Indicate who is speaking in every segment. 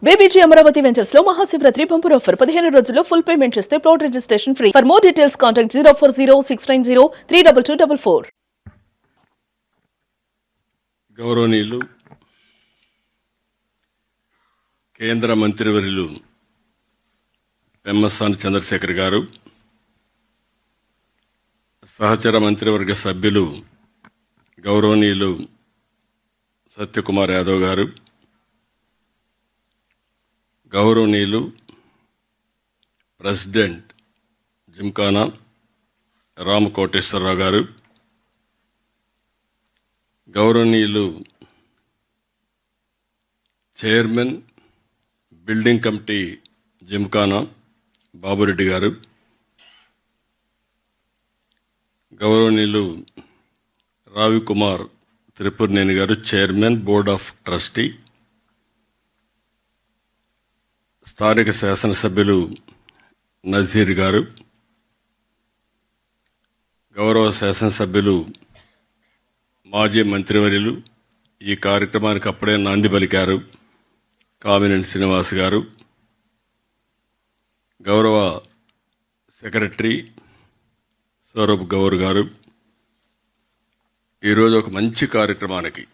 Speaker 1: BBG Amaravati ventures లో Mahashivratri bumper offer 15 రోజుల్లో full payment చేస్తే plot registration free. For more details contact 04069032244.
Speaker 2: గౌరవనీయులు కేంద్ర మంత్రివర్యులు పెమ్మసాని చంద్రశేఖర్ గారు, సహచర మంత్రివర్గ సభ్యులు గౌరవనీయులు సత్యకుమార్ యాదవ్ గారు, గౌరవనీయులు ప్రెసిడెంట్ జిమ్ఖానా రామకోటేశ్వరరావు గారు, గౌరవనీయులు chairman building committee Gymkhana Babureddy గారు, గౌరవనీయులు రావికుమార్ త్రిపురనేని గారు, చైర్మన్ బోర్డ్ ఆఫ్ ట్రస్టీ, స్థానిక శాసనసభ్యులు నజీర్ గారు, గౌరవ శాసనసభ్యులు మాజీ మంత్రివర్యులు ఈ కార్యక్రమానికి అప్పుడే నాంది పలికారు కామినేని శ్రీనివాస్ గారు, గౌరవ సెక్రటరీ సౌరభ్ గౌర్ గారు, ఈరోజు ఒక మంచి కార్యక్రమానికి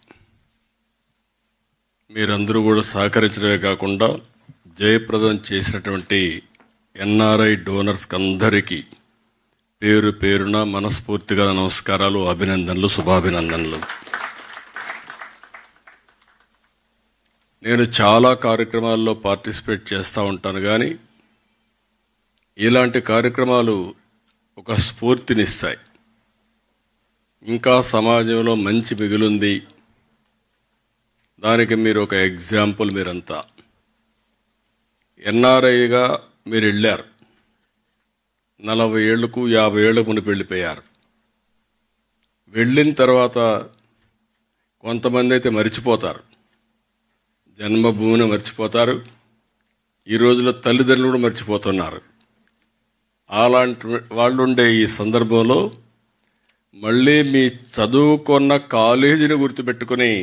Speaker 2: మీరందరూ కూడా సహకరించడమే కాకుండా జయప్రదం చేసినటువంటి ఎన్ఆర్ఐ డోనర్స్ అందరికీ పేరు పేరున మనస్ఫూర్తిగా నమస్కారాలు, అభినందనలు, శుభాభినందనలు. నేను చాలా కార్యక్రమాల్లో పార్టిసిపేట్ చేస్తూ ఉంటాను, కానీ ఇలాంటి కార్యక్రమాలు ఒక స్ఫూర్తినిస్తాయి. ఇంకా సమాజంలో మంచి మిగులుంది, దానికి మీరు ఒక ఎగ్జాంపుల్. మీరంతా ఎన్ఆర్ఐగా మీరు వెళ్ళారు, 40 ఏళ్లకు 50 ఏళ్లకు మునిపి వెళ్ళిపోయారు. వెళ్ళిన తర్వాత కొంతమంది అయితే మర్చిపోతారు, జన్మభూమిని మర్చిపోతారు, ఈ రోజుల్లో తల్లిదండ్రులు కూడా మర్చిపోతున్నారు. అలాంటి వాళ్ళుండే ఈ సందర్భంలో మళ్ళీ మీ చదువుకున్న కాలేజీని గుర్తుపెట్టుకుని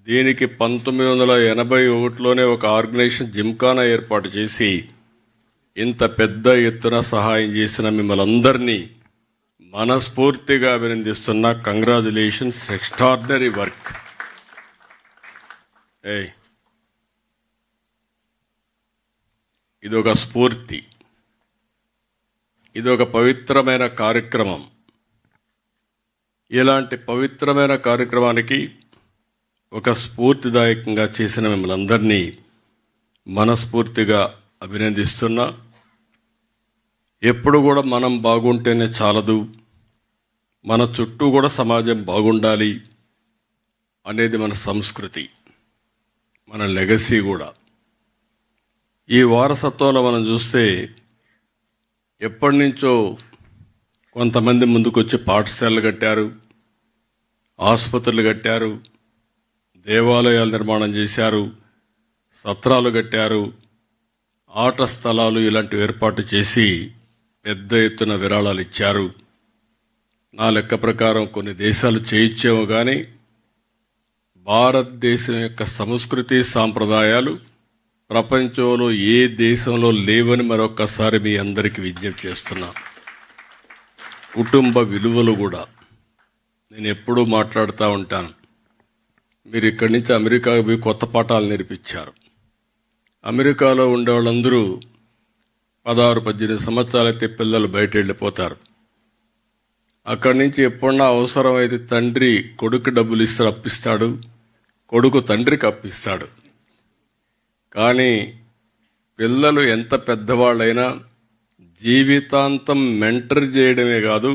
Speaker 2: దీనికి 1981లోనే ఒక ఆర్గనైజేషన్ జిమ్ఖానా ఏర్పాటు చేసి ఇంత పెద్ద ఎత్తున సహాయం చేసిన మిమ్మల్ని అందరినీ మనస్ఫూర్తిగా అభినందిస్తున్నా. Congratulations, extraordinary work. ఇదొక స్ఫూర్తి, ఇదొక పవిత్రమైన కార్యక్రమం. ఇలాంటి పవిత్రమైన కార్యక్రమానికి ఒక స్ఫూర్తిదాయకంగా చేసిన మిమ్మల్ని అందరినీ మనస్ఫూర్తిగా అభినందిస్తున్నా. ఎప్పుడు కూడా మనం బాగుంటేనే చాలదు, మన చుట్టూ కూడా సమాజం బాగుండాలి అనేది మన సంస్కృతి, మన లెగసీ కూడా. ఈ వారసత్వంలో మనం చూస్తే ఎప్పటి నుంచో కొంతమంది ముందుకొచ్చి పాఠశాలలు కట్టారు, ఆసుపత్రులు కట్టారు, దేవాలయాలు నిర్మాణం చేశారు, సత్రాలు కట్టారు, ఆట స్థలాలు ఇలాంటివి ఏర్పాటు చేసి పెద్ద ఎత్తున విరాళాలు ఇచ్చారు. నా లెక్క ప్రకారం కొన్ని దేశాలు చేయించేమో కానీ భారతదేశం యొక్క సంస్కృతి సాంప్రదాయాలు ప్రపంచంలో ఏ దేశంలో లేవని మరొక్కసారి మీ అందరికీ విజ్ఞప్తి చేస్తున్నా. కుటుంబ విలువలు కూడా నేను ఎప్పుడూ మాట్లాడుతూ ఉంటాను. మీరు ఇక్కడి నుంచి అమెరికాకు పోయి కొత్త పాఠాలు నేర్పించారు. అమెరికాలో ఉండే వాళ్ళందరూ 16-18 సంవత్సరాలైతే పిల్లలు బయట వెళ్ళిపోతారు. అక్కడి నుంచి ఎప్పుడన్నా అవసరమైతే తండ్రి కొడుకు డబ్బులు ఇస్తే అప్పిస్తాడు, కొడుకు తండ్రికి అప్పిస్తాడు. కానీ పిల్లలు ఎంత పెద్దవాళ్ళైనా జీవితాంతం మెంటర్ చేయడమే కాదు,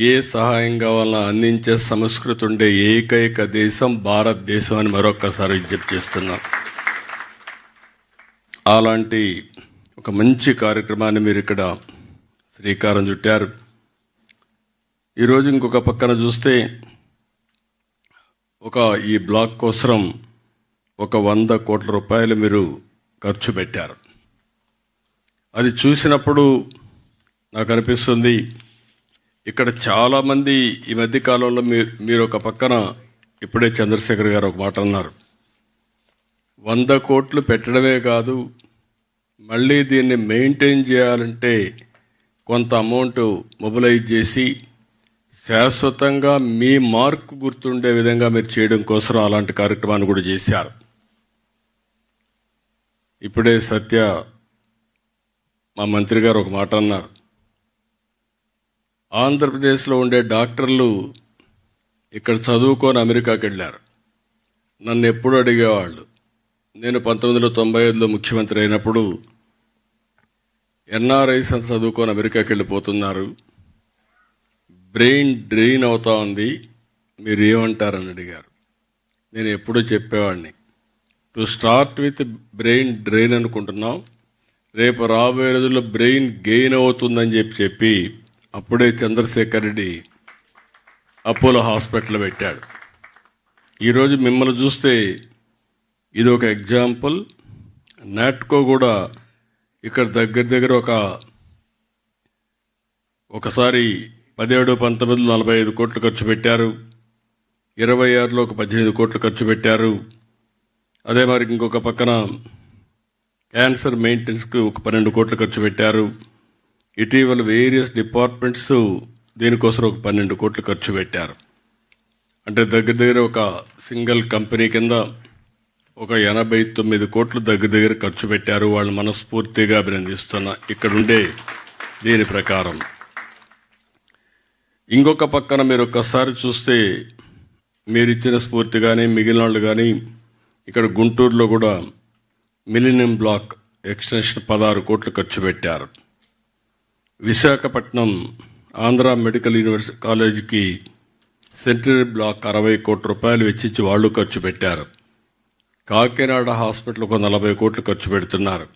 Speaker 2: ఏ సహాయం కావాలన్నా అందించే సంస్కృతి ఉండే ఏకైక దేశం భారతదేశం అని మరొక్కసారి విజ్ఞప్తి చేస్తున్నాం. అలాంటి ఒక మంచి కార్యక్రమాన్ని మీరు ఇక్కడ శ్రీకారం చుట్టారు. ఈరోజు ఇంకొక పక్కన చూస్తే ఈ బ్లాక్ కోసం 100 కోట్ల రూపాయలు మీరు ఖర్చు పెట్టారు. అది చూసినప్పుడు నాకు అనిపిస్తుంది, ఇక్కడ చాలామంది ఈ మధ్య కాలంలో మీరు ఒక పక్కన ఇప్పుడే చంద్రశేఖర్ గారు ఒక మాట అన్నారు, 100 కోట్లు పెట్టడమే కాదు, మళ్ళీ దీన్ని మెయింటైన్ చేయాలంటే కొంత అమౌంట్ మొబిలైజ్ చేసి శాశ్వతంగా మీ మార్కు గుర్తుండే విధంగా మీరు చేయడం కోసం అలాంటి కార్యక్రమాన్ని కూడా చేశారు. ఇప్పుడే సత్య మా మంత్రి గారు ఒక మాట అన్నారు. ఆంధ్రప్రదేశ్లో ఉండే డాక్టర్లు ఇక్కడ చదువుకొని అమెరికాకి వెళ్ళారు. నన్ను ఎప్పుడు అడిగేవాళ్ళు. నేను 1995లో ముఖ్యమంత్రి అయినప్పుడు ఎన్ఆర్ఐస్ అని చదువుకొని అమెరికాకి వెళ్ళిపోతున్నారు, బ్రెయిన్ డ్రెయిన్ అవుతా ఉంది, మీరు ఏమంటారని అడిగారు. నేను ఎప్పుడూ చెప్పేవాడిని, to start with brain drain అనుకుంటున్నాం, రేపు రాబోయే రోజుల్లో బ్రెయిన్ గెయిన్ అవుతుందని చెప్పి అప్పుడే చంద్రశేఖర్ రెడ్డి అపోలో హాస్పిటల్ పెట్టాడు. ఈరోజు మిమ్మల్ని చూస్తే ఇది ఒక ఎగ్జాంపుల్. నాట్కో కూడా ఇక్కడ దగ్గర ఒకసారి 17-19 45 కోట్లు ఖర్చు పెట్టారు, 26లో ఒక 18 కోట్లు ఖర్చు పెట్టారు. అదే మరి ఇంకొక పక్కన క్యాన్సర్ మెయింటెనెన్స్కి ఒక 12 కోట్లు ఖర్చు పెట్టారు. ఇటీవల వేరియస్ డిపార్ట్మెంట్స్ దీనికోసం ఒక 12 కోట్లు ఖర్చు పెట్టారు. అంటే దగ్గర ఒక సింగిల్ కంపెనీ కింద ఒక 89 కోట్లు దగ్గర ఖర్చు పెట్టారు. వాళ్ళు మనస్ఫూర్తిగా అభినందిస్తున్నా ఇక్కడుండే దీని ప్రకారం. ఇంకొక పక్కన మీరు ఒక్కసారి చూస్తే మీరిచ్చిన స్ఫూర్తి కానీ మిగిలిన వాళ్ళు కానీ ఇక్కడ గుంటూరులో కూడా మిలీనియం బ్లాక్ ఎక్స్టెన్షన్ 16 కోట్లు ఖర్చు పెట్టారు. విశాఖపట్నం ఆంధ్ర మెడికల్ యూనివర్సిటీ కాలేజీకి సెంటరీ బ్లాక్ 60 కోట్ల రూపాయలు వెచ్చించి వాళ్ళు ఖర్చు పెట్టారు. కాకినాడ హాస్పిటల్కు 40 కోట్లు ఖర్చు పెడుతున్నారు.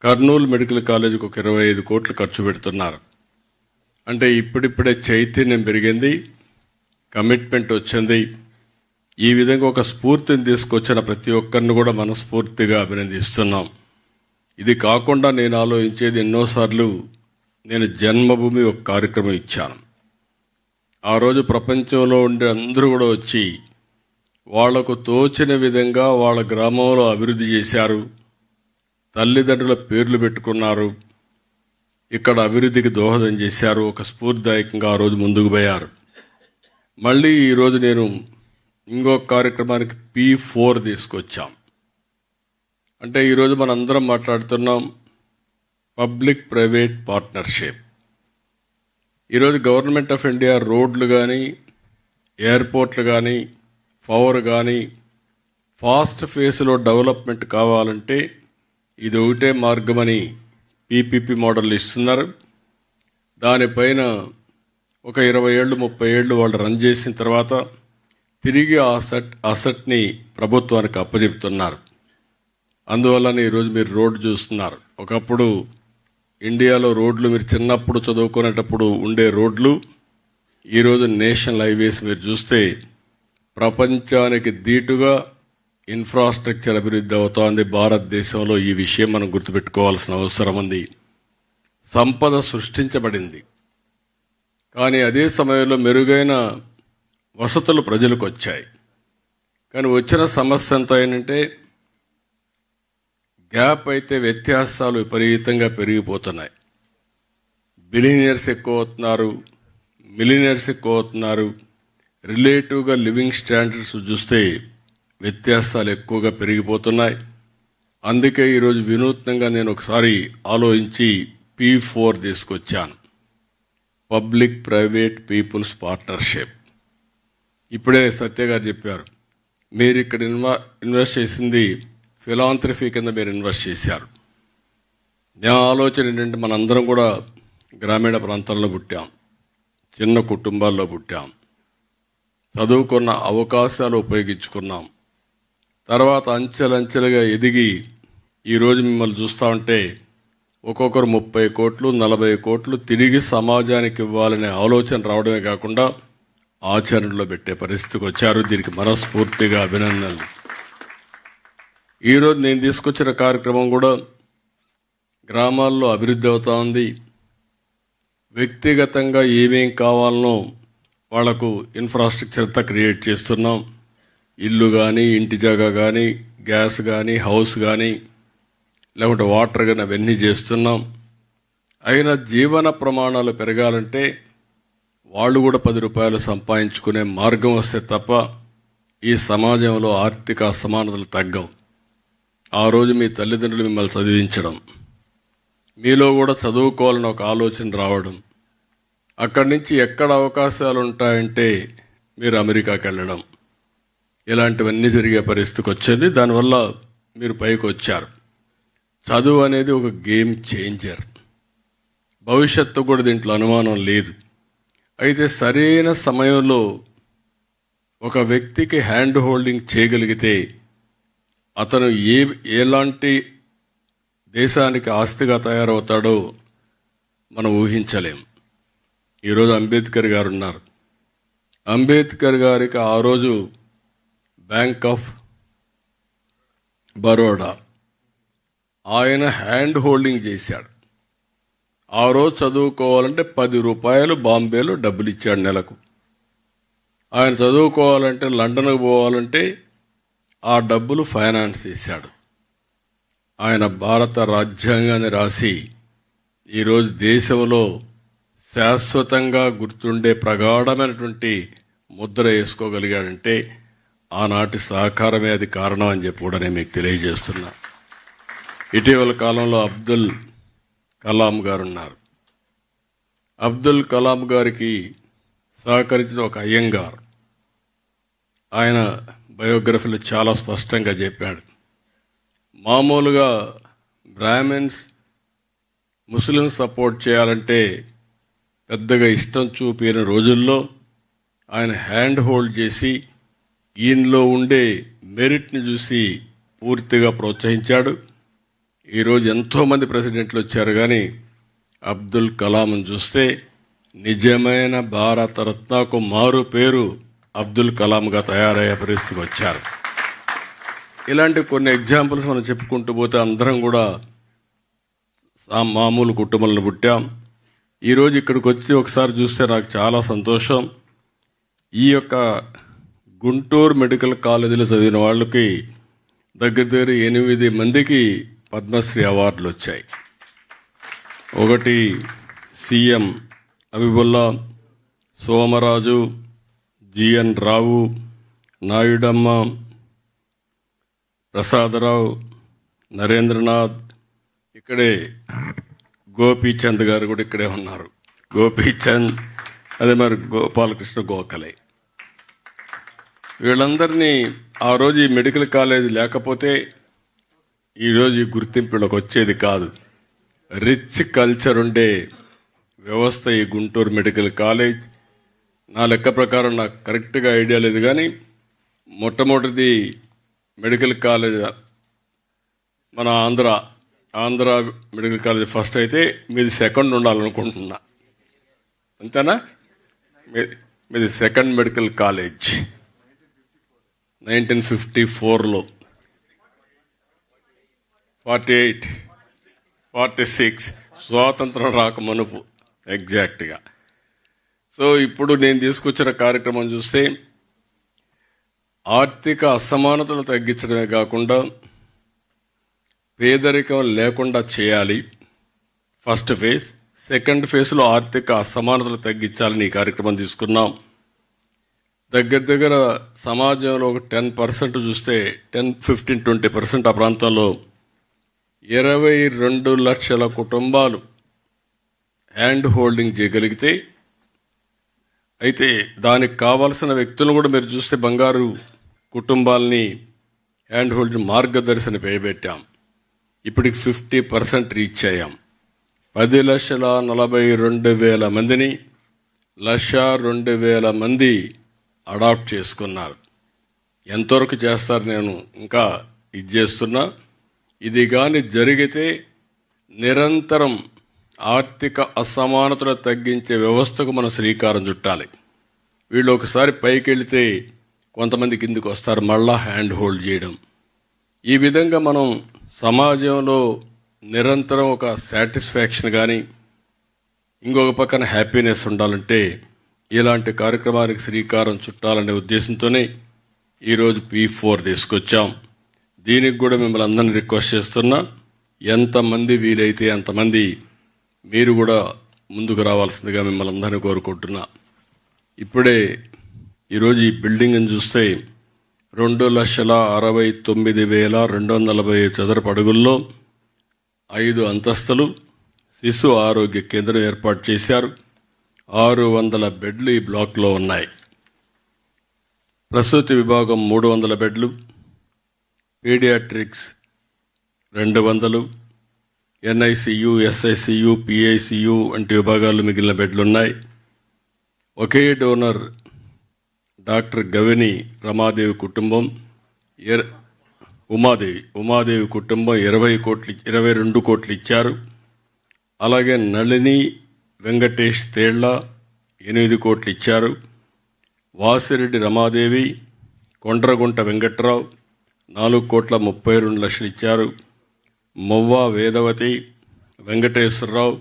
Speaker 2: కర్నూలు మెడికల్ కాలేజీకి ఒక 25 కోట్లు ఖర్చు పెడుతున్నారు. అంటే ఇప్పుడిప్పుడే చైతన్యం పెరిగింది, కమిట్మెంట్ వచ్చింది. ఈ విధంగా ఒక స్ఫూర్తిని తీసుకొచ్చిన ప్రతి ఒక్కరిని కూడా మనస్ఫూర్తిగా అభినందిస్తున్నాం. ఇది కాకుండా నేను ఆలోచించేది, ఎన్నోసార్లు నేను జన్మభూమి ఒక కార్యక్రమం ఇచ్చాను. ఆ రోజు ప్రపంచంలో ఉండే అందరూ కూడా వచ్చి వాళ్లకు తోచిన విధంగా వాళ్ళ గ్రామంలో అభివృద్ధి చేశారు, తల్లిదండ్రుల పేర్లు పెట్టుకున్నారు, ఇక్కడ అభివృద్ధికి దోహదం చేశారు. ఒక స్ఫూర్తిదాయకంగా ఆ రోజు ముందుకు పోయారు. మళ్ళీ ఈరోజు నేను ఇంకొక కార్యక్రమానికి P4 తీసుకొచ్చాం. అంటే ఈరోజు మనందరం మాట్లాడుతున్నాం పబ్లిక్ ప్రైవేట్ పార్ట్నర్షిప్. ఈరోజు గవర్నమెంట్ ఆఫ్ ఇండియా రోడ్లు కానీ, ఎయిర్పోర్ట్లు కానీ, పవర్ కానీ ఫాస్ట్ ఫేస్లో డెవలప్మెంట్ కావాలంటే ఇది ఒకటే మార్గమని PPP మోడల్ ఇస్తున్నారు. దానిపైన ఒక 20 ఏళ్ళు 30 ఏళ్ళు వాళ్ళు రన్ చేసిన తర్వాత తిరిగి అసెట్ని ప్రభుత్వానికి అప్పచెప్తున్నారు. అందువల్లనే ఈరోజు మీరు రోడ్డు చూస్తున్నారు. ఒకప్పుడు ఇండియాలో రోడ్లు మీరు చిన్నప్పుడు చదువుకునేటప్పుడు ఉండే రోడ్లు ఈరోజు నేషనల్ హైవేస్ మీరు చూస్తే ప్రపంచానికి ధీటుగా ఇన్ఫ్రాస్ట్రక్చర్ అభివృద్ధి అవుతోంది భారతదేశంలో. ఈ విషయం మనం గుర్తుపెట్టుకోవాల్సిన అవసరం ఉంది. సంపద సృష్టించబడింది, కానీ అదే సమయంలో మెరుగైన వసతులు ప్రజలకు వచ్చాయి. కానీ వచ్చిన సమస్య ఎంత ఏంటంటే గ్యాప్ అయితే వ్యత్యాసాలు విపరీతంగా పెరిగిపోతున్నాయి. బిలియనీర్స్ ఎక్కువ అవుతున్నారు, మిలియనీర్స్ ఎక్కువ అవుతున్నారు. రిలేటివ్గా లివింగ్ స్టాండర్డ్స్ చూస్తే వ్యత్యాసాలు ఎక్కువగా పెరిగిపోతున్నాయి. అందుకే ఈరోజు వినూత్నంగా నేను ఒకసారి ఆలోచించి P4 తీసుకొచ్చాను, పబ్లిక్ ప్రైవేట్ పీపుల్స్ పార్ట్నర్షిప్. ఇప్పుడే సత్య గారు చెప్పారు, మీరు ఇక్కడ ఇన్వెస్ట్ చేసింది ఫిలాంథ్రఫీ కింద మీరు ఇన్వెస్ట్ చేశారు. నా ఆలోచన ఏంటంటే మనందరం కూడా గ్రామీణ ప్రాంతాల్లో పుట్టాం, చిన్న కుటుంబాల్లో పుట్టాం, చదువుకున్న అవకాశాలు ఉపయోగించుకున్నాం. తర్వాత అంచెలంచెలుగా ఎదిగి ఈరోజు మిమ్మల్ని చూస్తూ ఉంటే ఒక్కొక్కరు 30 కోట్లు 40 కోట్లు తిరిగి సమాజానికి ఇవ్వాలనే ఆలోచన రావడమే కాకుండా ఆచరణలో పెట్టే పరిస్థితికి వచ్చారు. దీనికి మనస్ఫూర్తిగా అభినందనలు. ఈరోజు నేను తీసుకొచ్చిన కార్యక్రమం కూడా గ్రామాల్లో అభివృద్ధి అవుతా ఉంది. వ్యక్తిగతంగా ఏమేం కావాలనో వాళ్లకు ఇన్ఫ్రాస్ట్రక్చర్ అంతా క్రియేట్ చేస్తున్నాం. ఇల్లు కానీ, ఇంటి జాగా కానీ, గ్యాస్ కానీ హౌస్ కానీ లేకుంటే వాటర్ కానీ అవన్నీ చేస్తున్నాం. అయినా జీవన ప్రమాణాలు పెరగాలంటే వాళ్ళు కూడా 10 రూపాయలు సంపాదించుకునే మార్గం వస్తే తప్ప ఈ సమాజంలో ఆర్థిక అసమానతలు తగ్గవు. ఆ రోజు మీ తల్లిదండ్రులు మిమ్మల్ని చదివించడం, మీలో కూడా చదువుకోవాలని ఒక ఆలోచన రావడం, అక్కడి నుంచి ఎక్కడ అవకాశాలు ఉంటాయంటే మీరు అమెరికాకి వెళ్ళడం, ఇలాంటివన్నీ జరిగే పరిస్థితికి వచ్చేది. దానివల్ల మీరు పైకి వచ్చారు. చదువు అనేది ఒక గేమ్ చేంజర్. భవిష్యత్తు కూడా దీంట్లో అనుమానం లేదు. అయితే సరైన సమయంలో ఒక వ్యక్తికి హ్యాండ్ హోల్డింగ్ చేయగలిగితే అతను ఎలాంటి దేశానికి ఆస్తిగా తయారవుతాడో మనం ఊహించలేం. ఈరోజు అంబేద్కర్ గారు ఉన్నారు. అంబేద్కర్ గారికి ఆ రోజు బ్యాంక్ ఆఫ్ బరోడా ఆయన హ్యాండ్ హోల్డింగ్ చేశాడు. ఆ రోజు చదువుకోవాలంటే 10 రూపాయలు బాంబేలో డబ్బులు ఇచ్చాడు నెలకు. ఆయన చదువుకోవాలంటే లండన్కు పోవాలంటే ఆ డబ్బులు ఫైనాన్స్ చేశాడు. ఆయన భారత రాజ్యాంగాన్ని రాసి ఈరోజు దేశంలో శాశ్వతంగా గుర్తుండే ప్రగాఢమైనటువంటి ముద్ర వేసుకోగలిగాడంటే ఆనాటి సహకారమే అది కారణం అని చెప్పి కూడా నేను మీకు తెలియజేస్తున్నా. ఇటీవల కాలంలో అబ్దుల్ కలాం గారు ఉన్నారు. అబ్దుల్ కలాం గారికి సహకరించిన ఒక అయ్యంగార్ ఆయన బయోగ్రఫీలో చాలా స్పష్టంగా చెప్పాడు. మామూలుగా బ్రాహ్మిన్స్ ముస్లిం సపోర్ట్ చేయాలంటే పెద్దగా ఇష్టం చూపిన రోజుల్లో ఆయన హ్యాండ్ హోల్డ్ చేసి ఈయనలో ఉండే మెరిట్ని చూసి పూర్తిగా ప్రోత్సహించాడు. ఈరోజు ఎంతోమంది ప్రెసిడెంట్లు వచ్చారు, కానీ అబ్దుల్ కలాంను చూస్తే నిజమైన భారతరత్నకు మారు పేరు అబ్దుల్ కలాంగా తయారయ్యే పరిస్థితికి వచ్చారు. ఇలాంటి కొన్ని ఎగ్జాంపుల్స్ మనం చెప్పుకుంటూ పోతే అందరం కూడా మామూలు కుటుంబంలో పుట్టాం. ఈరోజు ఇక్కడికి వచ్చి ఒకసారి చూస్తే నాకు చాలా సంతోషం. ఈ యొక్క గుంటూరు మెడికల్ కాలేజీలో చదివిన వాళ్ళకి దగ్గర 8 మందికి పద్మశ్రీ అవార్డులు వచ్చాయి. ఒకటి సీఎం అబిబుల్లా, సోమరాజు, జిఎన్ రావు, నాయుడమ్మ, ప్రసాదరావు, నరేంద్రనాథ్, ఇక్కడే గోపీచంద్ గారు కూడా ఇక్కడే ఉన్నారు. గోపీచంద్, అదే మరి గోపాలకృష్ణ గోఖలే. వీళ్ళందరినీ ఆ రోజు ఈ మెడికల్ కాలేజ్ లేకపోతే ఈరోజు ఈ గుర్తింపులకు వచ్చేది కాదు. రిచ్ కల్చర్ ఉండే వ్యవస్థ ఈ గుంటూరు మెడికల్ కాలేజ్. నా లెక్క ప్రకారం నాకు కరెక్ట్గా ఐడియా లేదు, కానీ మొట్టమొదటిది మెడికల్ కాలేజ్ మన ఆంధ్ర మెడికల్ కాలేజ్ ఫస్ట్ అయితే మీది సెకండ్ ఉండాలనుకుంటున్నా. అంతేనా? మీది సెకండ్ మెడికల్ కాలేజ్ 1954లో, 48, 46 స్వాతంత్రం రాకమునుపు ఎగ్జాక్ట్గా. సో ఇప్పుడు నేను తీసుకొచ్చిన కార్యక్రమం చూస్తే ఆర్థిక అసమానతలు తగ్గించడమే కాకుండా పేదరికం లేకుండా చేయాలి ఫస్ట్ ఫేజ్. సెకండ్ ఫేజ్లో ఆర్థిక అసమానతలు తగ్గించాలని ఈ కార్యక్రమం తీసుకున్నాం. దగ్గర సమాజంలో ఒక 10% చూస్తే 10, 15, 20% ఆ ప్రాంతంలో 22 లక్షల కుటుంబాలు హ్యాండ్ హోల్డింగ్ చేయగలిగితే, అయితే దానికి కావాల్సిన వ్యక్తులను కూడా మీరు చూస్తే బంగారు కుటుంబాలని హ్యాండ్ హోల్డింగ్ మార్గదర్శన పెట్టాం. ఇప్పటికి 50% రీచ్ అయ్యాం. 10,42,000 మందిని 1,02,000 మంది అడాప్ట్ చేసుకున్నారు. ఎంతవరకు చేస్తారు నేను ఇంకా ఇది చేస్తున్నా. ఇది కానీ జరిగితే నిరంతరం ఆర్థిక అసమానతలు తగ్గించే వ్యవస్థకు మనం శ్రీకారం చుట్టాలి. వీళ్ళు ఒకసారి పైకి వెళితే కొంతమంది కిందికి వస్తారు, మళ్ళా హ్యాండ్ హోల్డ్ చేయడం. ఈ విధంగా మనం సమాజంలో నిరంతరం ఒక సాటిస్ఫాక్షన్ కానీ ఇంకొక పక్కన హ్యాపీనెస్ ఉండాలంటే ఇలాంటి కార్యక్రమానికి శ్రీకారం చుట్టాలనే ఉద్దేశంతోనే ఈరోజు P4 తీసుకొచ్చాం. దీనికి కూడా మిమ్మల్ని అందరినీ రిక్వెస్ట్ చేస్తున్నా, ఎంతమంది వీలైతే అంతమంది మీరు కూడా ముందుకు రావాల్సిందిగా మిమ్మల్ని అందరినీ కోరుకుంటున్నా. ఇప్పుడే ఈరోజు ఈ బిల్డింగ్ని చూస్తే 2,69,240 చదరపు అడుగుల్లో 5 అంతస్తులు శిశు ఆరోగ్య కేంద్రం ఏర్పాటు చేశారు. 600 బెడ్లు ఈ బ్లాక్లో ఉన్నాయి. ప్రసూతి విభాగం 300 బెడ్లు, పీడియాట్రిక్స్ 200, ఎన్ఐసియు, ఎస్ఐసియు, పిఐసియు వంటి విభాగాలు మిగిలిన బెడ్లున్నాయి. ఒకే డోనర్ డాక్టర్ గవిని రమాదేవి కుటుంబం ఉమాదేవి కుటుంబం 22 కోట్లు ఇచ్చారు. అలాగే నళిని వెంకటేష్ తేళ్ల 8 కోట్లు ఇచ్చారు. వాసిరెడ్డి రమాదేవి, కొండ్రగుంట వెంకట్రావు 4,32,00,000 ఇచ్చారు. మొవ్వ వేదవతి, వెంకటేశ్వరరావు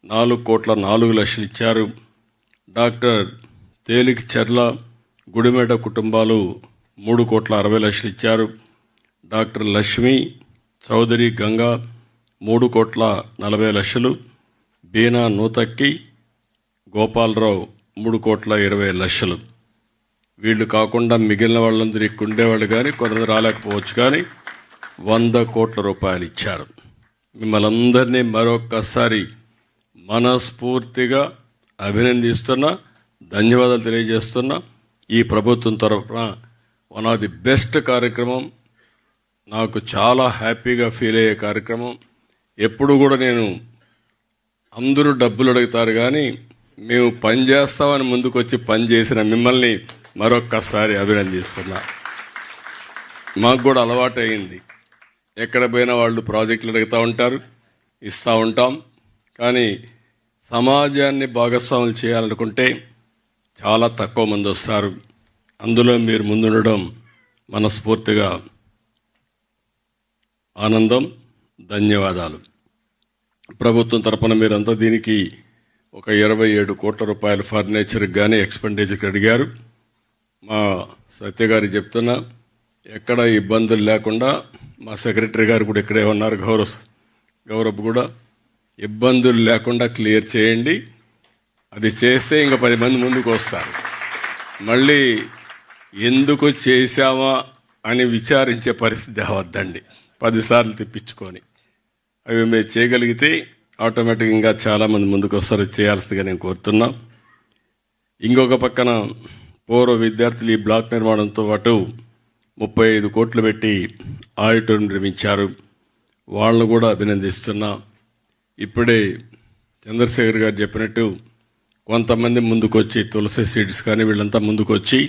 Speaker 2: 4,04,00,000 ఇచ్చారు. డాక్టర్ తేలిక్ చర్ల, గుడిమెడ కుటుంబాలు 3,60,00,000 ఇచ్చారు. డాక్టర్ లక్ష్మి, చౌదరి గంగా 3,40,00,000. బీనా నూతక్కి, గోపాలరావు 3,20,00,000. వీళ్ళు కాకుండా మిగిలిన వాళ్ళందరూ ఇక్కడ ఉండేవాళ్ళు కానీ కొంతమంది రాలేకపోవచ్చు, కానీ 100 కోట్ల రూపాయలు ఇచ్చారు. మిమ్మల్ని అందరినీ మరొక్కసారి మనస్ఫూర్తిగా అభినందిస్తున్నా, ధన్యవాదాలు తెలియజేస్తున్నా. ఈ ప్రభుత్వం తరఫున వన్ ఆఫ్ ది బెస్ట్ కార్యక్రమం, నాకు చాలా హ్యాపీగా ఫీల్ అయ్యే కార్యక్రమం. ఎప్పుడు కూడా నేను అందరూ డబ్బులు అడుగుతారు కానీ మేము పని చేస్తామని ముందుకొచ్చి పని చేసిన మిమ్మల్ని మరొక్కసారి అభినందిస్తున్నా. మాకు కూడా అలవాటు అయింది, ఎక్కడ పోయినా వాళ్ళు ప్రాజెక్టులు అడుగుతూ ఉంటారు, ఇస్తూ ఉంటాం. కానీ సమాజాన్ని భాగస్వాములు చేయాలనుకుంటే చాలా తక్కువ మంది వస్తారు. అందులో మీరు ముందుండడం మనస్ఫూర్తిగా ఆనందం, ధన్యవాదాలు. ప్రభుత్వం తరపున మీరంతా దీనికి ఒక 27 కోట్ల రూపాయలు ఫర్నిచర్కి కానీ ఎక్స్పెండిచర్కి అడిగారు. మా సత్య గారికి చెప్తున్నా, ఎక్కడ ఇబ్బందులు లేకుండా, మా సెక్రటరీ గారు కూడా ఇక్కడే ఉన్నారు, గౌరవ్ కూడా, ఇబ్బందులు లేకుండా క్లియర్ చేయండి. అది చేస్తే ఇంకా 10 మంది ముందుకు వస్తారు. మళ్ళీ ఎందుకు చేశామా అని విచారించే పరిస్థితి అవద్దండి, 10 సార్లు తిప్పించుకొని. అవి మీరు చేయగలిగితే ఆటోమేటిక్గా ఇంకా చాలామంది ముందుకు వస్తారు, చేయాల్సిందిగా నేను కోరుతున్నా. ఇంకొక పక్కన పూర్వ విద్యార్థులు ఈ బ్లాక్ నిర్మాణంతో పాటు 35 కోట్లు పెట్టి ఆడిటోరియం నిర్మించారు. వాళ్ళను కూడా అభినందిస్తున్నా. ఇప్పుడే చంద్రశేఖర్ గారు చెప్పినట్టు కొంతమంది ముందుకొచ్చి, తులసి సీడ్స్ కానీ వీళ్ళంతా ముందుకొచ్చి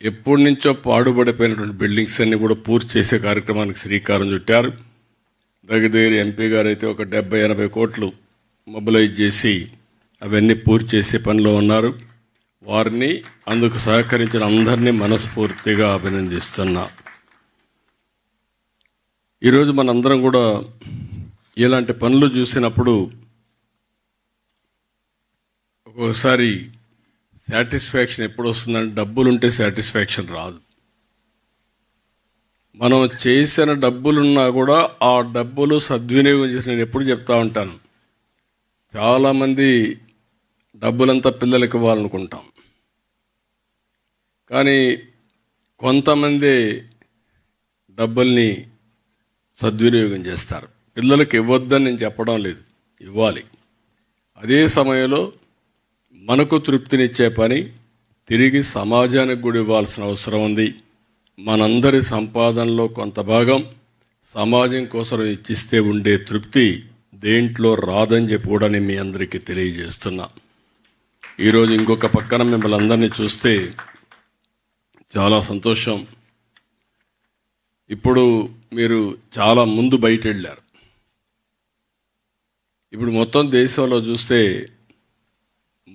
Speaker 2: ఎప్పటి నుంచో పాడుబడిపోయినటువంటి బిల్డింగ్స్ అన్ని కూడా పూర్తి చేసే కార్యక్రమానికి శ్రీకారం చుట్టారు. దగ్గర ఎంపీ గారు అయితే ఒక 70-80 కోట్లు మొబిలైజ్ చేసి అవన్నీ పూర్తి చేసే పనిలో ఉన్నారు. వారిని, అందుకు సహకరించిన అందరినీ మనస్ఫూర్తిగా అభినందిస్తున్నా. ఈరోజు మనందరం కూడా ఇలాంటి పనులు చూసినప్పుడు ఒక్కోసారి సాటిస్ఫాక్షన్ ఎప్పుడు వస్తుందంటే, డబ్బులుంటే సాటిస్ఫాక్షన్ రాదు. మనం చేసిన డబ్బులున్నా కూడా ఆ డబ్బులు సద్వినియోగం చేసి, నేను ఎప్పుడు చెప్తా ఉంటాను, చాలామంది డబ్బులంతా పిల్లలకి ఇవ్వాలనుకుంటాం, కానీ కొంతమంది డబ్బుల్ని సద్వినియోగం చేస్తారు. పిల్లలకి ఇవ్వద్దని నేను చెప్పడం లేదు, ఇవ్వాలి. అదే సమయంలో మనకు తృప్తినిచ్చే పని తిరిగి సమాజానికి కూడా ఇవ్వాల్సిన అవసరం ఉంది. మనందరి సంపాదనలో కొంత భాగం సమాజం కోసం ఇచ్చిస్తే ఉండే తృప్తి దేంట్లో రాదని చెప్పి కూడా నేను మీ అందరికీ తెలియజేస్తున్నా. ఈరోజు ఇంకొక పక్కన మిమ్మల్ని అందరినీ చూస్తే చాలా సంతోషం. ఇప్పుడు మీరు చాలా ముందు బయట వెళ్ళారు. ఇప్పుడు మొత్తం దేశంలో చూస్తే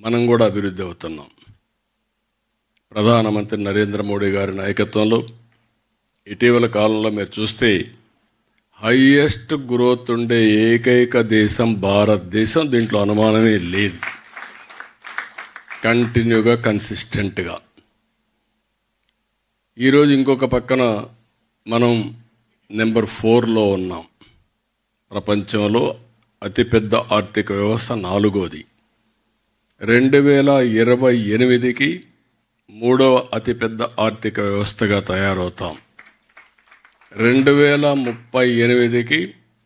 Speaker 2: మనం కూడా అభివృద్ధి అవుతున్నాం. ప్రధానమంత్రి నరేంద్ర మోడీ గారి నాయకత్వంలో ఇటీవల కాలంలో మీరు చూస్తే హైయెస్ట్ గ్రోత్ ఉండే ఏకైక దేశం భారతదేశం, దీంట్లో అనుమానమే లేదు. కంటిన్యూగా, కన్సిస్టెంట్గా. ఈరోజు ఇంకొక పక్కన మనం నెంబర్ 4లో ఉన్నాం. ప్రపంచంలో అతిపెద్ద ఆర్థిక వ్యవస్థ 4వది. 2028కి 3వ అతిపెద్ద ఆర్థిక వ్యవస్థగా తయారవుతాం. 2038కి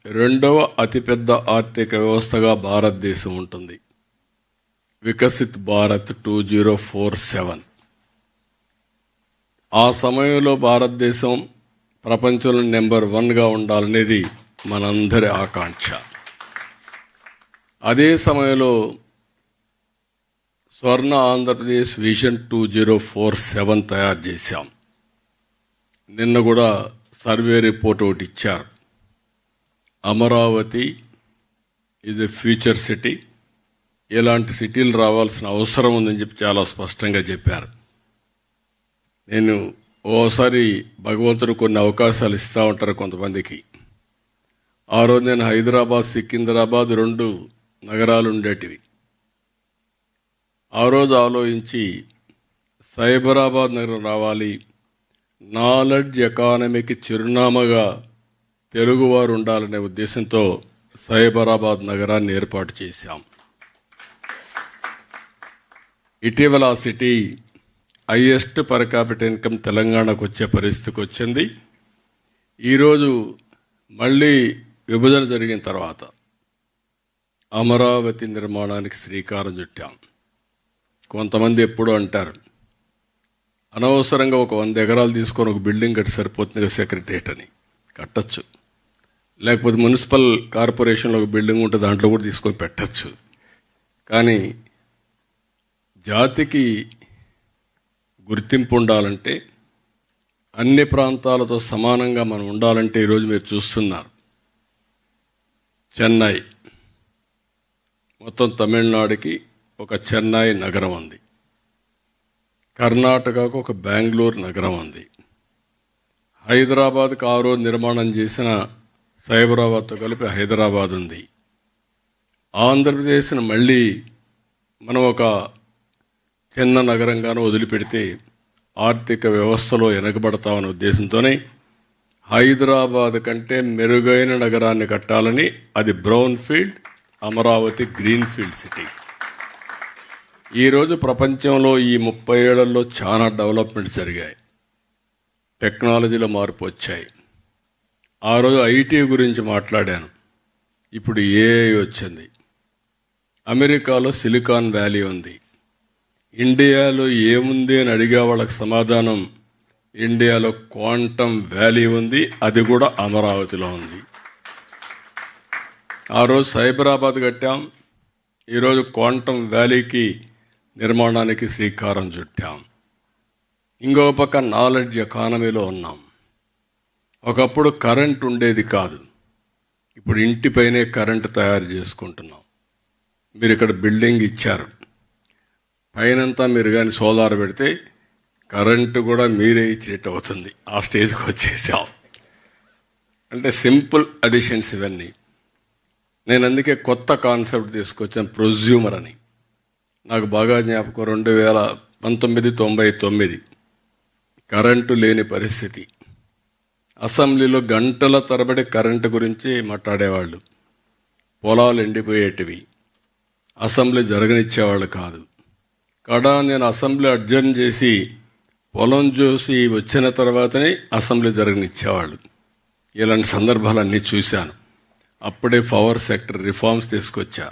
Speaker 2: 2వ అతిపెద్ద ఆర్థిక వ్యవస్థగా భారతదేశం ఉంటుంది. వికసిత్ భారత్ 2047. ఆ సమయంలో భారతదేశం ప్రపంచంలో నెంబర్ 1గా ఉండాలనేది మనందరి ఆకాంక్ష. అదే సమయంలో స్వర్ణ ఆంధ్రప్రదేశ్ విజన్ 2047 తయారు చేశాం. నిన్న కూడా సర్వే రిపోర్ట్ ఒకటి ఇచ్చారు. Amaravati is a future city, ఇలాంటి సిటీలు రావాల్సిన అవసరం ఉందని చెప్పి చాలా స్పష్టంగా చెప్పారు. నేను ఓసారి భగవంతుడు కొన్ని అవకాశాలు ఇస్తూ ఉంటారు కొంతమందికి. ఆ రోజు నేను హైదరాబాద్, సికింద్రాబాద్ 2 నగరాలు ఉండేటివి. ఆ రోజు ఆలోచించి సైబరాబాద్ నగరం రావాలి, నాలెడ్జ్ ఎకానమీకి చిరునామాగా తెలుగువారు ఉండాలనే ఉద్దేశంతో సైబరాబాద్ నగరాన్ని ఏర్పాటు చేశాం. ఇటీవల ఆ city highest per capital income తెలంగాణకు వచ్చే పరిస్థితికి వచ్చింది. ఈరోజు మళ్ళీ విభజన జరిగిన తర్వాత అమరావతి నిర్మాణానికి శ్రీకారం చుట్టాం. కొంతమంది ఎప్పుడూ అంటారు, అనవసరంగా ఒక 100 ఎకరాలు తీసుకొని ఒక బిల్డింగ్ కట్టి సరిపోతుంది సెక్రటరియట్ అని. కట్టచ్చు, లేకపోతే మున్సిపల్ కార్పొరేషన్లో ఒక బిల్డింగ్ ఉంటే దాంట్లో కూడా తీసుకొని పెట్టచ్చు. కానీ జాతికి గుర్తింపు ఉండాలంటే, అన్ని ప్రాంతాలతో సమానంగా మనం ఉండాలంటే ఈరోజు మీరు చూస్తున్నారు, చెన్నై మొత్తం తమిళనాడుకి ఒక చెన్నై నగరం ఉంది, కర్ణాటకకు ఒక బెంగళూరు నగరం ఉంది, హైదరాబాద్కు ఆ రోజు నిర్మాణం చేసిన సైబరాబాద్తో కలిపి హైదరాబాద్ ఉంది. ఆంధ్రప్రదేశ్ను మళ్ళీ మనం ఒక చిన్న నగరంగానూ వదిలిపెడితే ఆర్థిక వ్యవస్థలో వెనకబడతామనే ఉద్దేశంతోనే హైదరాబాద్ కంటే మెరుగైన నగరాన్ని కట్టాలని, అది brown field, Amaravati green field city. ఈరోజు ప్రపంచంలో ఈ 30 ఏళ్లలో చాలా డెవలప్మెంట్ జరిగాయి, టెక్నాలజీలో మార్పు వచ్చాయి. ఆ రోజు ఐటీ గురించి మాట్లాడాను, ఇప్పుడు ఏఐ వచ్చింది. అమెరికాలో సిలికాన్ వ్యాలీ ఉంది. ఇండియాలో ఏముంది అని అడిగే వాళ్ళకి సమాధానం, ఇండియాలో క్వాంటమ్ వ్యాలీ ఉంది, అది కూడా అమరావతిలో ఉంది. ఆ రోజు సైబరాబాద్ కట్టాం, ఈరోజు క్వాంటమ్ వ్యాలీకి నిర్మాణానికి శ్రీకారం చుట్టాం. ఇంకో పక్క నాలెడ్జ్ ఎకానమీలో ఉన్నాం. ఒకప్పుడు కరెంట్ ఉండేది కాదు, ఇప్పుడు ఇంటిపైనే కరెంటు తయారు చేసుకుంటున్నాం. మీరు ఇక్కడ బిల్డింగ్ ఇచ్చారు, పైనంతా మీరు కానీ సోలార్ పెడితే కరెంటు కూడా మీరే ఇచ్చేట్టు అవుతుంది. ఆ స్టేజ్కి వచ్చేసాం. అంటే సింపుల్ అడిషన్స్ ఇవన్నీ. నేను అందుకే కొత్త కాన్సెప్ట్ తీసుకొచ్చాను, ప్రొజ్యూమర్ అని. నాకు బాగా జ్ఞాపకం, 1999 కరెంటు లేని పరిస్థితి. అసెంబ్లీలో గంటల తరబడి కరెంటు గురించి మాట్లాడేవాళ్ళు. పొలాలు ఎండిపోయేటివి, అసెంబ్లీ జరగనిచ్చేవాళ్ళు కాదు. కాడా నేను అసెంబ్లీ అడ్జర్న్ చేసి పొలం చూసి వచ్చిన తర్వాతనే అసెంబ్లీ జరగనిచ్చేవాళ్ళు. ఇలాంటి సందర్భాలన్నీ చూశాను. అప్పుడే పవర్ సెక్టర్ రిఫార్మ్స్ తీసుకొచ్చా.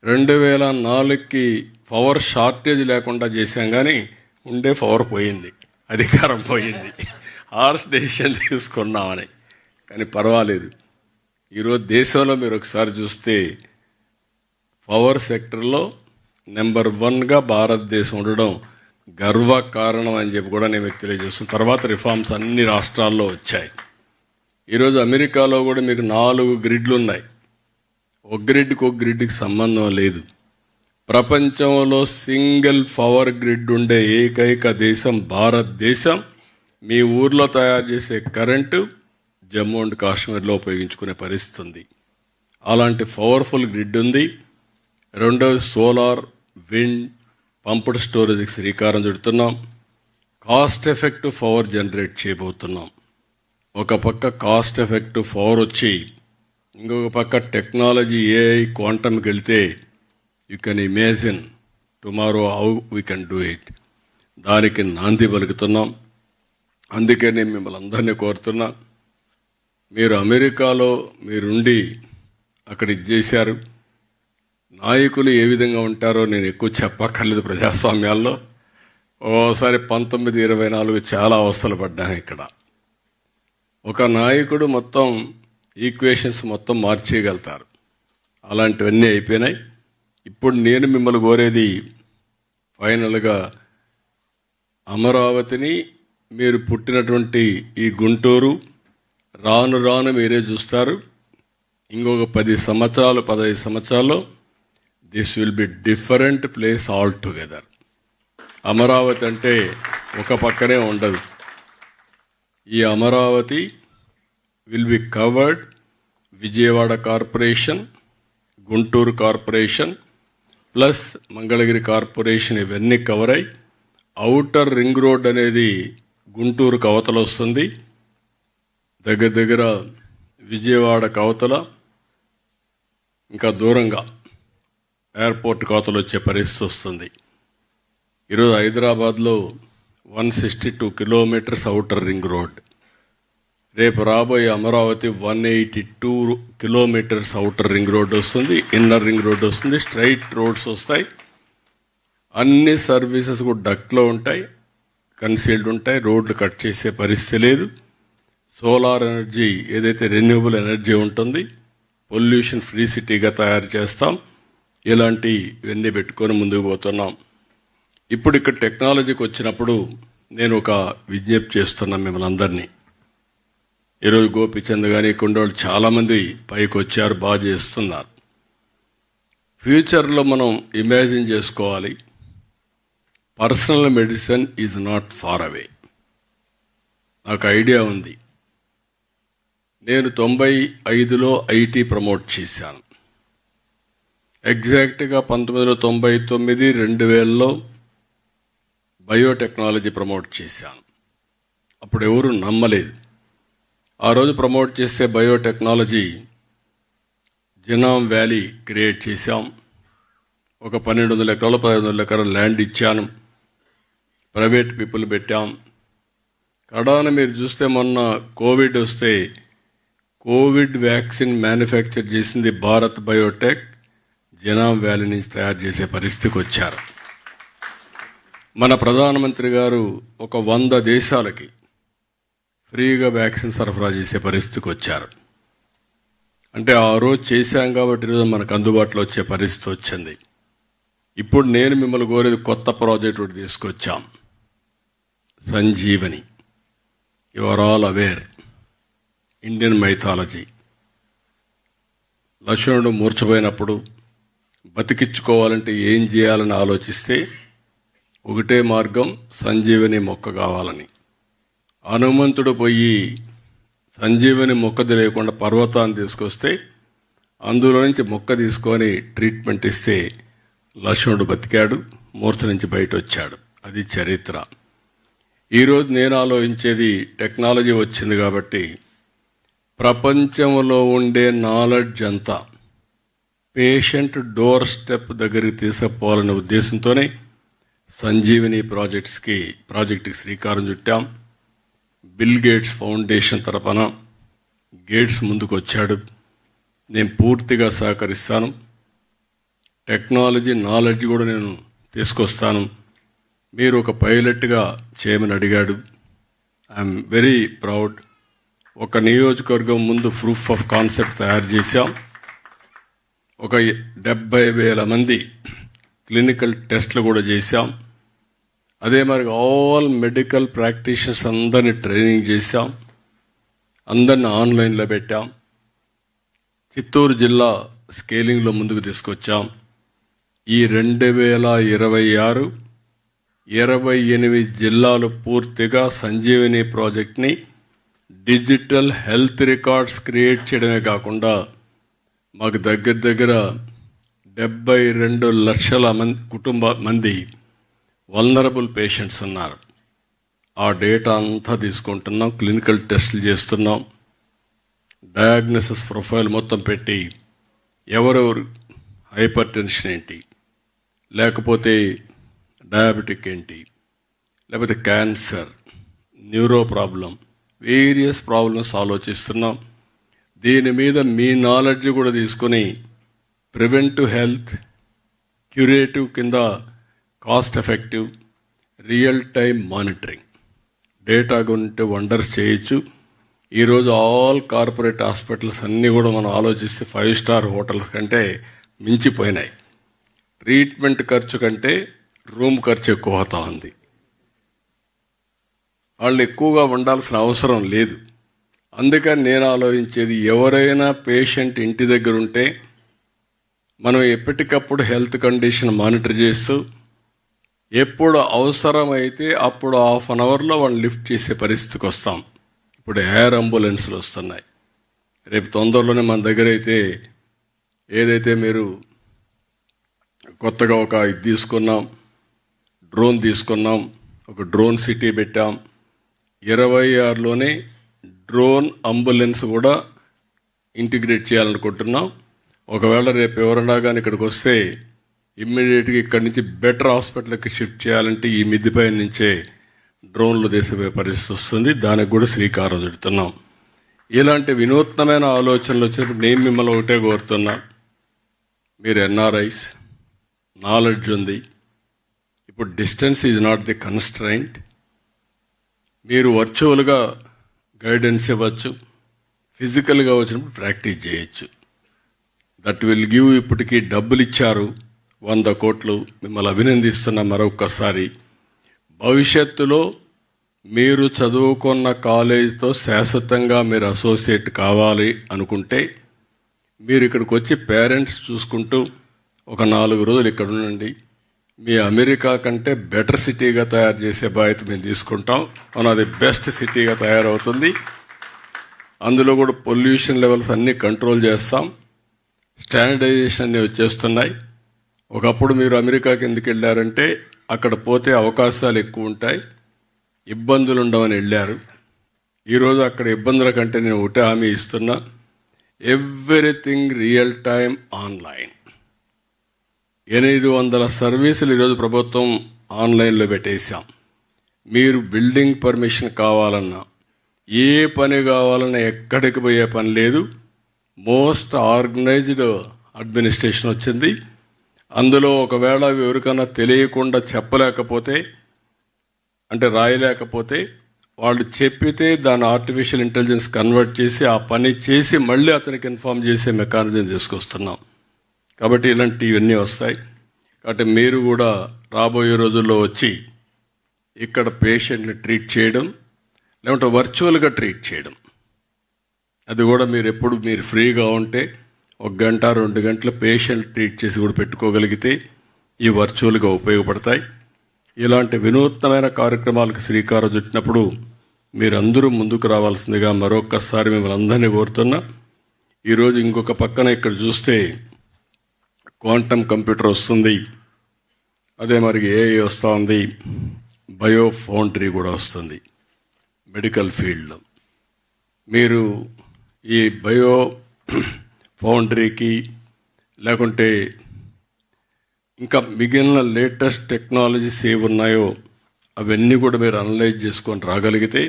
Speaker 2: 2004కి పవర్ షార్టేజ్ లేకుండా చేశాం, కానీ ఉండే పవర్ పోయింది, అధికారం పోయింది. హార్ష్ డెసిషన్ తీసుకున్నామని. కానీ పర్వాలేదు, ఈరోజు దేశంలో మీరు ఒకసారి చూస్తే పవర్ సెక్టర్లో నెంబర్ 1గా భారతదేశం ఉండడం గర్వకారణం అని చెప్పి కూడా నేను మీకు తెలియజేస్తాను. తర్వాత రిఫార్మ్స్ అన్ని రాష్ట్రాల్లో వచ్చాయి. ఈరోజు అమెరికాలో కూడా మీకు 4 గ్రిడ్లు ఉన్నాయి. ఒక గ్రిడ్కి సంబంధం లేదు. ప్రపంచంలో సింగిల్ పవర్ గ్రిడ్ ఉండే ఏకైక దేశం భారతదేశం. మీ ఊర్లో తయారు చేసే కరెంటు జమ్మూ అండ్ కాశ్మీర్లో ఉపయోగించుకునే పరిస్థితి ఉంది. అలాంటి పవర్ఫుల్ గ్రిడ్ ఉంది. రెండవది సోలార్, విండ్, పంప్డ్ స్టోరేజ్కి శ్రీకారం చుడుతున్నాం. కాస్ట్ ఎఫెక్టివ్ పవర్ జనరేట్ చేయబోతున్నాం. ఒక పక్క కాస్ట్ ఎఫెక్టివ్ పవర్ వచ్చి ఇంకొక పక్క టెక్నాలజీ ఏఐ క్వాంటమ్కి వెళ్తే you can imagine tomorrow how we can do it. దానికి నాంది పలుకుతున్నాం. అందుకే నేను మిమ్మల్ని అందరినీ కోరుతున్నా, మీరు అమెరికాలో మీరుండి అక్కడ ఇది చేశారు. నాయకులు ఏ విధంగా ఉంటారో నేను ఎక్కువ చెప్పక్కర్లేదు. ప్రజాస్వామ్యాల్లో ఓసారి 1924 చాలా అవస్థలు పడ్డాను. ఇక్కడ ఒక నాయకుడు మొత్తం ఈక్వేషన్స్ మొత్తం మార్చేయగలుగుతారు. అలాంటివన్నీ అయిపోయినాయి. ఇప్పుడు నేను మిమ్మల్ని కోరేది ఫైనల్గా అమరావతిని, మీరు పుట్టినటువంటి ఈ గుంటూరు రాను రాను మీరే చూస్తారు. ఇంకొక 10 సంవత్సరాలు 15 సంవత్సరాల్లో this will be different place all together. Amaravati అంటే ఒక పక్కనే ఉండదు. ఈ Amaravati will be covered. Vijayawada corporation, Guntur corporation plus Mangalagiri corporation ఇవన్నీ కవర్ అయ్యి ఔటర్ రింగ్ రోడ్ అనేది గుంటూరు కవతల వస్తుంది. దగ్గర దగ్గర విజయవాడ కవతల ఇంకా దూరంగా ఎయిర్పోర్ట్ కవతలు వచ్చే పరిస్థితి వస్తుంది. ఈరోజు హైదరాబాద్లో 162 కిలోమీటర్స్ ఔటర్ రింగ్ రోడ్. రేపు రాబోయే Amaravati 182 kilometres outer ring road వస్తుంది, ఇన్నర్ రింగ్ రోడ్ వస్తుంది, స్ట్రైట్ రోడ్స్ వస్తాయి. అన్ని సర్వీసెస్ కూడా డక్ట్లో ఉంటాయి, కన్సీల్డ్ ఉంటాయి. రోడ్లు కట్ చేసే పరిస్థితి లేదు. సోలార్ ఎనర్జీ ఏదైతే రెన్యూవబుల్ ఎనర్జీ ఉంటుంది, పొల్యూషన్ ఫ్రీ సిటీగా తయారు చేస్తాం. ఇలాంటివన్నీ పెట్టుకొని ముందుకు పోతున్నాం. ఇప్పుడు ఇక్కడ టెక్నాలజీకి వచ్చినప్పుడు నేను ఒక విజ్ఞప్తి చేస్తున్నా మిమ్మల్ని అందరినీ. ఈరోజు గోపిచంద్ కానీ కొండోళ్ళు చాలామంది పైకి వచ్చారు, బాగా చేస్తున్నారు. ఫ్యూచర్లో మనం ఇమాజిన్ చేసుకోవాలి, personal medicine is not far away. నాకు ఐడియా ఉంది. నేను 95లో ఐటీ ప్రమోట్ చేశాను. ఎగ్జాక్ట్గా 1999, 2000లో బయోటెక్నాలజీ ప్రమోట్ చేశాను. అప్పుడు ఎవరు నమ్మలేదు. ఆ రోజు ప్రమోట్ చేసే బయోటెక్నాలజీ జినామ్ వ్యాలీ క్రియేట్ చేశాం. ఒక 1200 ఎకరాలు 1500 ఎకరాలు ల్యాండ్ ఇచ్చాను. ప్రైవేట్ పీపుల్ పెట్టాం. కడాన మీరు చూస్తే మొన్న కోవిడ్ వస్తే కోవిడ్ వ్యాక్సిన్ మ్యానుఫ్యాక్చర్ చేసింది భారత్ బయోటెక్. జినామ్ వ్యాలీ నుంచి తయారు చేసే పరిస్థితికి వచ్చారు. మన ప్రధానమంత్రి గారు ఒక 100 దేశాలకి ఫ్రీగా వ్యాక్సిన్ సరఫరా చేసే పరిస్థితికి వచ్చారు. అంటే ఆ రోజు చేశాం కాబట్టి ఈరోజు మనకు అందుబాటులో వచ్చే పరిస్థితి వచ్చింది. ఇప్పుడు నేను మిమ్మల్ని కోరేది కొత్త ప్రాజెక్ట్ ఒకటి తీసుకొచ్చాం, Sanjeevani. You are all aware, Indian mythology. లక్ష్మణుడు మూర్ఛపోయినప్పుడు బతికించుకోవాలంటే ఏం చేయాలని ఆలోచిస్తే ఒకటే మార్గం, సంజీవని మొక్క కావాలని. హనుమంతుడు పోయి సంజీవని మొక్క తెలియకుండా పర్వతాన్ని తీసుకొస్తే అందులో నుంచి మొక్క తీసుకొని ట్రీట్మెంట్ ఇస్తే లక్ష్మణుడు బతికాడు, మూర్ఛ నుంచి బయట వచ్చాడు. అది చరిత్ర. ఈరోజు నేను ఆలోచించేది, టెక్నాలజీ వచ్చింది కాబట్టి ప్రపంచంలో ఉండే నాలెడ్జ్ అంతా పేషెంట్ డోర్ స్టెప్ దగ్గరికి తీసుకుపోవాలనే ఉద్దేశంతోనే సంజీవని ప్రాజెక్టుకి శ్రీకారం చుట్టాం. బిల్ గేట్స్ ఫౌండేషన్ తరపున గేట్స్ ముందుకు వచ్చాడు. నేను పూర్తిగా సహకరిస్తాను. టెక్నాలజీ నాలెడ్జ్ కూడా నేను తీసుకొస్తాను. మీరు ఒక పైలట్గా చేయమని అడిగాడు. I'm very proud. ఒక నియోజకవర్గం ముందు ప్రూఫ్ ఆఫ్ కాన్సెప్ట్ తయారు చేశాం. ఒక 70,000 మంది క్లినికల్ టెస్ట్లు కూడా చేశాం. అదే మరి ఆల్ మెడికల్ ప్రాక్టీషనర్స్ అందరినీ ట్రైనింగ్ చేశాం. అందరిని ఆన్లైన్లో పెట్టాం. చిత్తూరు జిల్లా స్కేలింగ్లో ముందుకు తీసుకొచ్చాం. ఈ 2026 28 జిల్లాలు పూర్తిగా సంజీవని ప్రాజెక్ట్ని డిజిటల్ హెల్త్ రికార్డ్స్ క్రియేట్ చేయడమే కాకుండా మాకు దగ్గర 72 లక్షల మంది వల్నరబుల్ పేషెంట్స్ ఉన్నారు. ఆ డేటా అంతా తీసుకుంటున్నాం, క్లినికల్ టెస్టులు చేస్తున్నాం, డయాగ్నోసిస్ ప్రొఫైల్ మొత్తం పెట్టి ఎవరెవరు హైపర్ టెన్షన్ ఏంటి, లేకపోతే డయాబెటిక్ ఏంటి, లేకపోతే cancer, neuro problem, various problems ఆలోచిస్తున్నాం. దీని మీద మీ నాలెడ్జ్ కూడా తీసుకొని ప్రివెంటివ్ హెల్త్, క్యూరేటివ్ కింద cost effective, real time monitoring data గురించి వండర్స్ చేయొచ్చు. ఈరోజు ఆల్ కార్పొరేట్ హాస్పిటల్స్ అన్నీ కూడా మనం ఆలోచిస్తే 5 స్టార్ హోటల్స్ కంటే మించిపోయినాయి. ట్రీట్మెంట్ ఖర్చు కంటే రూమ్ ఖర్చు ఎక్కువ అవుతా ఉంది. వాళ్ళు ఎక్కువగా ఉండాల్సిన అవసరం లేదు. అందుకని నేను ఆలోచించేది, ఎవరైనా పేషెంట్ ఇంటి దగ్గర ఉంటే మనం ఎప్పటికప్పుడు హెల్త్ కండిషన్ మానిటర్ చేస్తూ ఎప్పుడు అవసరమైతే అప్పుడు 1/2 అవర్లో వాళ్ళు లిఫ్ట్ చేసే పరిస్థితికి వస్తాం. ఇప్పుడు ఎయిర్ అంబులెన్స్లు వస్తున్నాయి. రేపు తొందరలోనే మన దగ్గర అయితే ఏదైతే మీరు కొత్తగా ఒక ఇది తీసుకున్నాం, డ్రోన్ తీసుకున్నాం, ఒక డ్రోన్ సిటీ పెట్టాం. 26లోనే డ్రోన్ అంబులెన్స్ కూడా ఇంటిగ్రేట్ చేయాలనుకుంటున్నాం. ఒకవేళ రేపు ఎవరన్నా కానీ ఇక్కడికి వస్తే ఇమ్మీడియట్గా ఇక్కడి నుంచి బెటర్ హాస్పిటల్కి షిఫ్ట్ చేయాలంటే ఈ మిద్దిపై నుంచే డ్రోన్లు దేశపోయే పరిస్థితి వస్తుంది. దానికి కూడా శ్రీకారం చుడుతున్నాం. ఇలాంటి వినూత్నమైన ఆలోచనలు వచ్చినప్పుడు నేను మిమ్మల్ని ఒకటే కోరుతున్నా, మీరు ఎన్ఆర్ఐస్, నాలెడ్జ్ ఉంది. ఇప్పుడు distance is not the constraint. మీరు వర్చువల్గా గైడెన్స్ ఇవ్వచ్చు, ఫిజికల్గా వచ్చినప్పుడు ప్రాక్టీస్ చేయొచ్చు. That will give. ఇప్పటికీ డబ్బులు ఇచ్చారు 100 కోట్లు, మిమ్మల్ని అభినందిస్తున్నా మరొక్కసారి. భవిష్యత్తులో మీరు చదువుకున్న కాలేజీతో శాశ్వతంగా మీరు అసోసియేట్ కావాలి అనుకుంటే మీరు ఇక్కడికి వచ్చి పేరెంట్స్ చూసుకుంటూ ఒక 4 రోజులు ఇక్కడ ఉండండి. మీ అమెరికా కంటే బెటర్ సిటీగా తయారు చేసే బాధ్యత మేము తీసుకుంటాం. వన్ ఆఫ్ ది బెస్ట్ సిటీగా తయారవుతుంది. అందులో కూడా పొల్యూషన్ లెవెల్స్ అన్నీ కంట్రోల్ చేస్తాం. స్టాండర్డైజేషన్ అన్నీ వచ్చేస్తున్నాయి. ఒకప్పుడు మీరు అమెరికాకి ఎందుకు వెళ్ళారంటే అక్కడ పోతే అవకాశాలు ఎక్కువ ఉంటాయి, ఇబ్బందులు ఉండవని వెళ్ళారు. ఈరోజు అక్కడ ఇబ్బందుల కంటే నేను ఒకటే హామీ ఇస్తున్నా, ఎవ్రీథింగ్ రియల్ టైమ్ ఆన్లైన్. 800 సర్వీసులు ఈరోజు ప్రభుత్వం ఆన్లైన్లో పెట్టేశాం. మీరు బిల్డింగ్ పర్మిషన్ కావాలన్నా, ఏ పని కావాలన్నా ఎక్కడికి పోయే పని లేదు. మోస్ట్ ఆర్గనైజ్డ్ అడ్మినిస్ట్రేషన్ వచ్చింది. అందులో ఒకవేళ ఎవరికైనా తెలియకుండా చెప్పలేకపోతే, అంటే రాయలేకపోతే, వాళ్ళు చెప్పితే దాన్ని ఆర్టిఫిషియల్ ఇంటెలిజెన్స్ కన్వర్ట్ చేసి ఆ పని చేసి మళ్ళీ అతనికి ఇన్ఫార్మ్ చేసే మెకానిజం తీసుకొస్తున్నాం. కాబట్టి ఇలాంటివన్నీ వస్తాయి. కాబట్టి మీరు కూడా రాబోయే రోజుల్లో వచ్చి ఇక్కడ పేషెంట్ని ట్రీట్ చేయడం, లేకుంటే వర్చువల్గా ట్రీట్ చేయడం, అది కూడా మీరు ఎప్పుడు మీరు ఫ్రీగా ఉంటే 1 గంట 2 గంటల పేషెంట్ ట్రీట్ చేసి కూడా పెట్టుకోగలిగితే ఈ వర్చువల్గా ఉపయోగపడతాయి. ఇలాంటి వినూత్నమైన కార్యక్రమాలకు శ్రీకారం చుట్టినప్పుడు మీరందరూ ముందుకు రావాల్సిందిగా మరొక్కసారి మిమ్మల్ని అందరినీ కోరుతున్నా. ఈరోజు ఇంకొక పక్కన ఇక్కడ చూస్తే క్వాంటమ్ కంప్యూటర్ వస్తుంది, అదే మరి ఏఐ వస్తూ ఉంది, బయో ఫౌండరీ కూడా వస్తుంది మెడికల్ ఫీల్డ్లో. మీరు ఈ బయో ఫౌండరీకి లేకుంటే ఇంకా మిగిలిన లేటెస్ట్ టెక్నాలజీస్ ఏవి ఉన్నాయో అవన్నీ కూడా మీరు అనలైజ్ చేసుకొని రాగలిగితే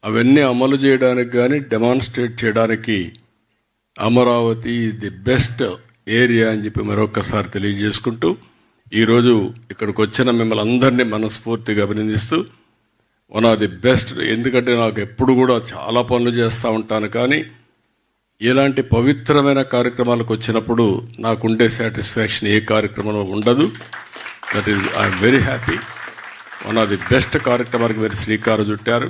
Speaker 2: అవన్నీ అమలు చేయడానికి కానీ డెమాన్స్ట్రేట్ చేయడానికి Amaravati is the best area అని చెప్పి మరొకసారి తెలియజేసుకుంటూ ఈరోజు ఇక్కడికి వచ్చిన మిమ్మల్ని అందరినీ మనస్ఫూర్తిగా అభినందిస్తూ వన్ ఆఫ్ ది బెస్ట్. ఎందుకంటే నాకు ఎప్పుడు కూడా చాలా పనులు చేస్తూ ఉంటాను, కానీ ఇలాంటి పవిత్రమైన కార్యక్రమాలకు వచ్చినప్పుడు నాకుండే సాటిస్ఫాక్షన్ ఏ కార్యక్రమంలో ఉండదు. That is I'm very happy. One of the best కార్యక్రమానికి మీరు శ్రీకారం చుట్టారు.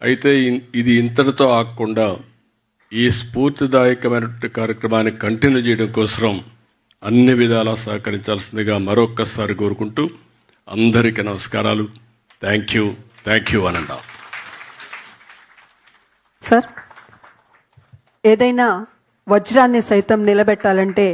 Speaker 2: అయితే ఇది ఇంతటితో ఆగకుండా ఈ స్ఫూర్తిదాయకమైనటువంటి కార్యక్రమాన్ని కంటిన్యూ చేయడం కోసం అన్ని విధాలా సహకరించాల్సిందిగా మరొక్కసారి కోరుకుంటూ అందరికీ నమస్కారాలు. Thank you అనండా.
Speaker 3: సార్, ఏదైనా వజ్రాన్ని సైతం నిలబెట్టాలంటే